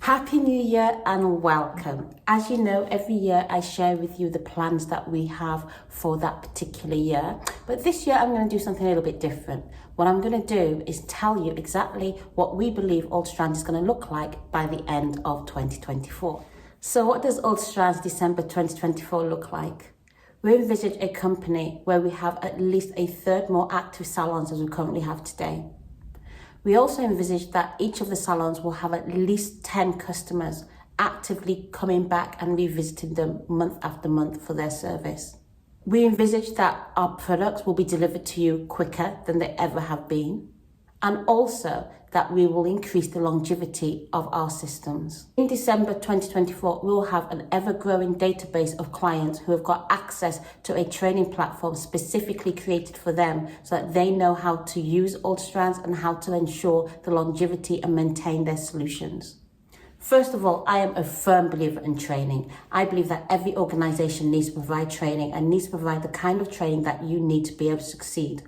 Happy New Year and welcome. As you know, every year I share with you the plans that we have for that particular year. But this year I'm going to do something a little bit different. What I'm going to do is tell you exactly what we believe UltraStrands is going to look like by the end of 2024. So what does UltraStrands December 2024 look like? We envisage a company where we have at least a third more active salons as we currently have today. We also envisage that each of the salons will have at least 10 customers actively coming back and revisiting them month after month for their service. We envisage that our products will be delivered to you quicker than they ever have been, and also that we will increase the longevity of our systems. In December 2024, we will have an ever-growing database of clients who have got access to a training platform specifically created for them so that they know how to use UltraStrands and how to ensure the longevity and maintain their solutions. First of all, I am a firm believer in training. I believe that every organization needs to provide training and needs to provide the kind of training that you need to be able to succeed.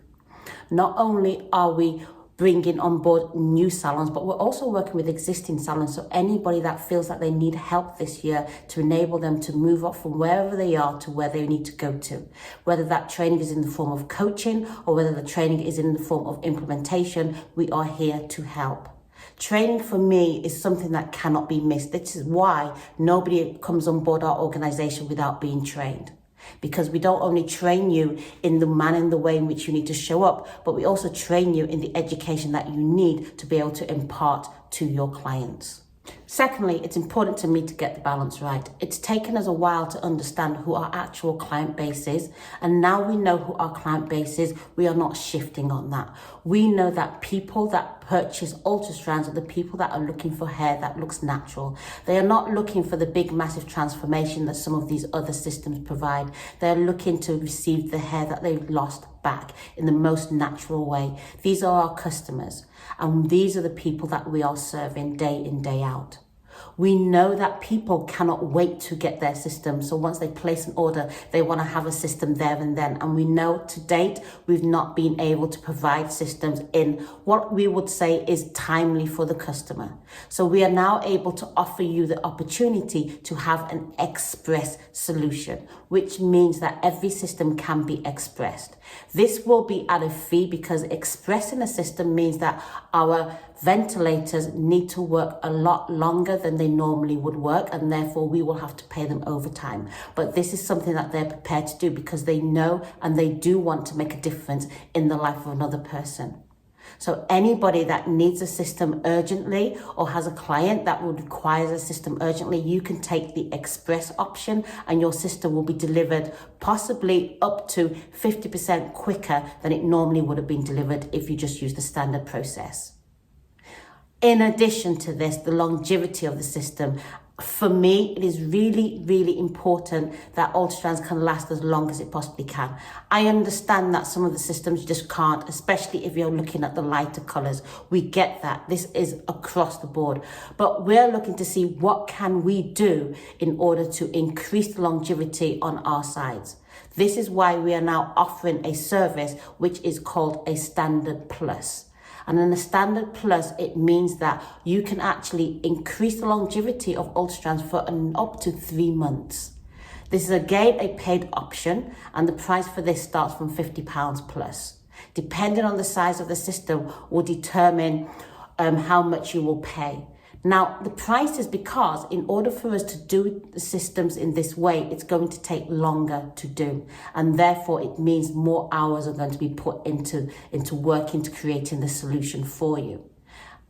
Not only are we bringing on board new salons, but we're also working with existing salons. So anybody that feels that they need help this year to enable them to move up from wherever they are to where they need to go to, whether that training is in the form of coaching or whether the training is in the form of implementation, we are here to help. Training for me is something that cannot be missed. This is why nobody comes on board our organization without being trained. Because we don't only train you in the manner and the way in which you need to show up, but we also train you in the education that you need to be able to impart to your clients. Secondly, it's important to me to get the balance right. It's taken us a while to understand who our actual client base is, and now we know who our client base is, we are not shifting on that. We know that people that purchase UltraStrands are the people that are looking for hair that looks natural. They are not looking for the big massive transformation that some of these other systems provide. They're looking to receive the hair that they've lost back in the most natural way. These are our customers, and these are the people that we are serving day in, day out. We know that people cannot wait to get their system. So once they place an order, they want to have a system there and then. And we know to date, we've not been able to provide systems in what we would say is timely for the customer. So we are now able to offer you the opportunity to have an express solution, which means that every system can be expressed. This will be at a fee because expressing a system means that our ventilators need to work a lot longer than they normally would work, and therefore we will have to pay them overtime. But this is something that they're prepared to do because they know and they do want to make a difference in the life of another person. So anybody that needs a system urgently or has a client that would require a system urgently, you can take the express option and your system will be delivered possibly up to 50% quicker than it normally would have been delivered if you just use the standard process. In addition to this, the longevity of the system. For me, it is really, really important that UltraStrands can last as long as it possibly can. I understand that some of the systems just can't, especially if you're looking at the lighter colors. We get that. This is across the board. But we're looking to see what can we do in order to increase the longevity on our sides. This is why we are now offering a service which is called a Standard Plus. And in the Standard Plus, it means that you can actually increase the longevity of UltraStrands for up to 3 months. This is again a paid option, and the price for this starts from £50 plus. Depending on the size of the system will determine how much you will pay. Now, the price is because in order for us to do the systems in this way, it's going to take longer to do. And therefore, it means more hours are going to be put into working to creating the solution for you.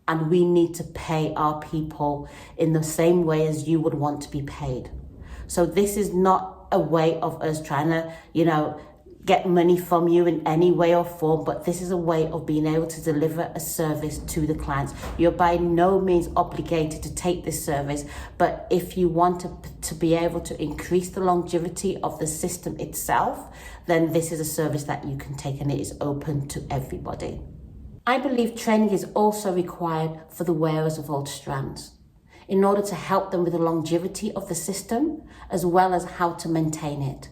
And we need to pay our people in the same way as you would want to be paid. So this is not a way of us trying to, get money from you in any way or form, but this is a way of being able to deliver a service to the clients. You're by no means obligated to take this service, but if you want to be able to increase the longevity of the system itself, then this is a service that you can take, and it is open to everybody. I believe training is also required for the wearers of UltraStrands in order to help them with the longevity of the system as well as how to maintain it.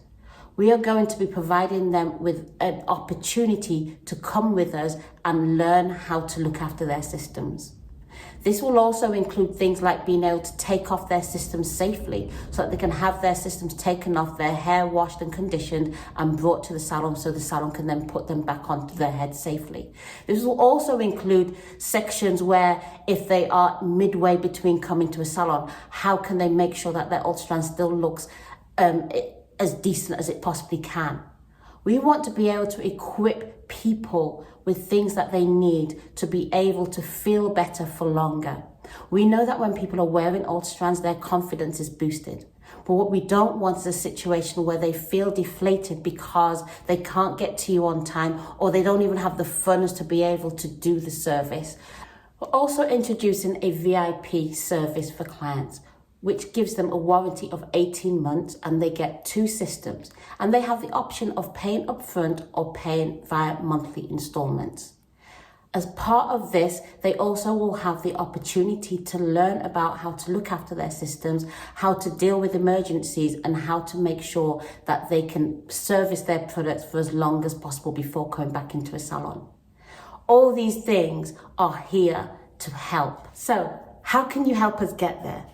We are going to be providing them with an opportunity to come with us and learn how to look after their systems. This will also include things like being able to take off their systems safely so that they can have their systems taken off, their hair washed and conditioned and brought to the salon so the salon can then put them back onto their head safely. This will also include sections where if they are midway between coming to a salon, how can they make sure that their UltraStrand still looks as decent as it possibly can. We want to be able to equip people with things that they need to be able to feel better for longer. We know that when people are wearing UltraStrands, their confidence is boosted. But what we don't want is a situation where they feel deflated because they can't get to you on time or they don't even have the funds to be able to do the service. We're also introducing a VIP service for clients, which gives them a warranty of 18 months and they get 2 systems. And they have the option of paying upfront or paying via monthly installments. As part of this, they also will have the opportunity to learn about how to look after their systems, how to deal with emergencies, and how to make sure that they can service their products for as long as possible before going back into a salon. All these things are here to help. So, how can you help us get there?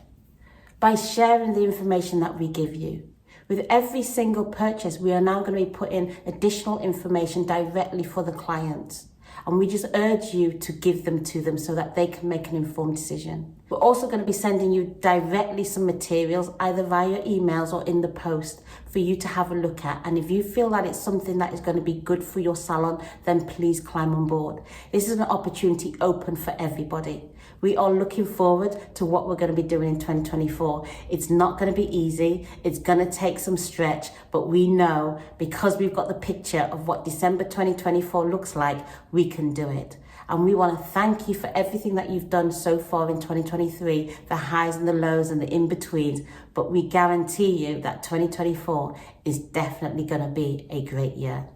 By sharing the information that we give you. With every single purchase, we are now going to be putting additional information directly for the clients. And we just urge you to give them to them so that they can make an informed decision. We're also going to be sending you directly some materials, either via emails or in the post, for you to have a look at. And if you feel that it's something that is going to be good for your salon, then please climb on board. This is an opportunity open for everybody. We are looking forward to what we're going to be doing in 2024. It's not going to be easy. It's going to take some stretch, but we know because we've got the picture of what December 2024 looks like, we can do it. And we want to thank you for everything that you've done so far in 2023, the highs and the lows and the in-betweens. But we guarantee you that 2024 is definitely going to be a great year.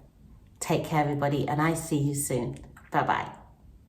Take care, everybody, and I see you soon. Bye-bye.